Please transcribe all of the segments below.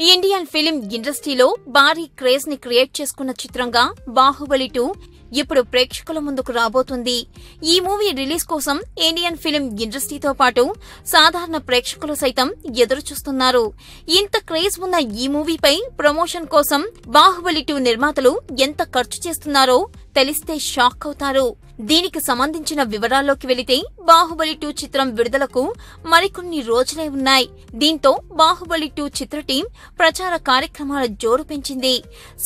Indian film ఇండస్ట్రీలో భారీ craze ని క్రియేట్ చేసుకున్న చిత్రంగా బాహుబలి 2 ఇప్పుడు ప్రేక్షకుల ముందుకు రాబోతుంది. ఈ మూవీ రిలీజ్ కోసం ఇండియన్ ఫిలిం ఇండస్ట్రీతో పాటు సాధారణ ప్రేక్షకులు సైతం ఎదురు చూస్తున్నారు. ఇంత క్రేజ్ ఉన్న ఈ మూవీపై ప్రమోషన్ కోసం బాహుబలి 2 నిర్మాతలు ఎంత ఖర్చు చేస్తున్నారో తెలిస్తే షాక్ అవుతారు. దీనికి సంబంధించిన వివరాల్లోకి వెళితే బాహుబలి 2 చిత్రం విడుదలకు మరికొన్ని రోజులే ఉన్నాయి. దీంతో బాహుబలి 2 చిత్ర టీం ప్రచార కార్యక్రమాల జోరు పెంచింది.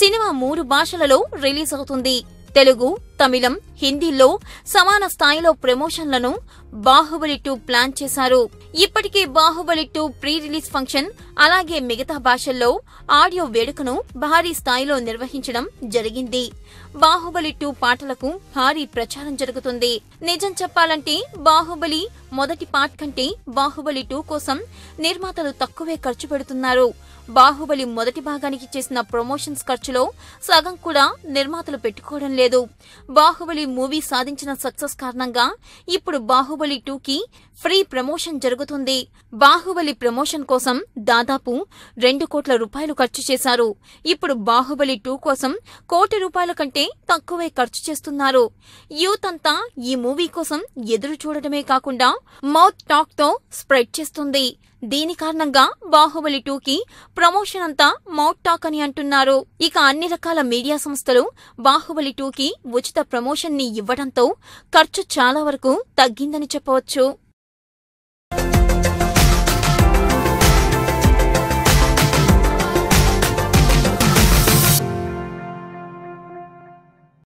సినిమా 3 భాషలలో రిలీజ్ అవుతుంది. తెలుగు, తమిళం, హిందీలో సమాన స్థాయిలో ప్రమోషన్లను బాహుబలి 2 ప్లాన్ చేశారు. ఇప్పటికే బాహుబలి 2 ప్రీ రిలీజ్ ఫంక్షన్ అలాగే మిగతా భాషల్లో ఆడియో వేడుకను భారీ స్థాయిలో నిర్వహించడం జరిగింది. బాహుబలి 2 పాటలకు భారీ ప్రచారం జరుగుతుంది. నిజం చెప్పాలంటే బాహుబలి మొదటి పార్ట్ కంటే బాహుబలి 2 కోసం నిర్మాతలు తక్కువే ఖర్చు పెడుతున్నారు. బాహుబలి మొదటి భాగానికి చేసిన ప్రమోషన్స్ ఖర్చులో సగం కూడా నిర్మాతలు పెట్టుకోవడం లేదు. బాహుబలి మూవీ సాధించిన సక్సెస్ కారణంగా ఇప్పుడు బాహుబలి 2 కి ఫ్రీ ప్రమోషన్ జరుగుతుంది. బాహుబలి ప్రమోషన్ కోసం దాదాపు 2 కోట్ల రూపాయలు ఖర్చు చేశారు. ఇప్పుడు బాహుబలి 2 కోసం కోటి రూపాయల కంటే తక్కువే ఖర్చు చేస్తున్నారు. యూత్ అంతా ఈ మూవీ కోసం ఎదురు చూడటమే కాకుండా మౌత్ టాక్ తో స్ప్రెడ్ చేస్తుంది. దీని కారణంగా బాహుబలి 2 కి ప్రమోషన్ అంతా మౌత్ టాక్ అని అంటున్నారు. ఇక అన్ని రకాల మీడియా సంస్థలు బాహుబలి 2 కి ఉచిత ప్రమోషన్ ని ఇవ్వడంతో ఖర్చు చాలా వరకు తగ్గిందని చెప్పవచ్చు.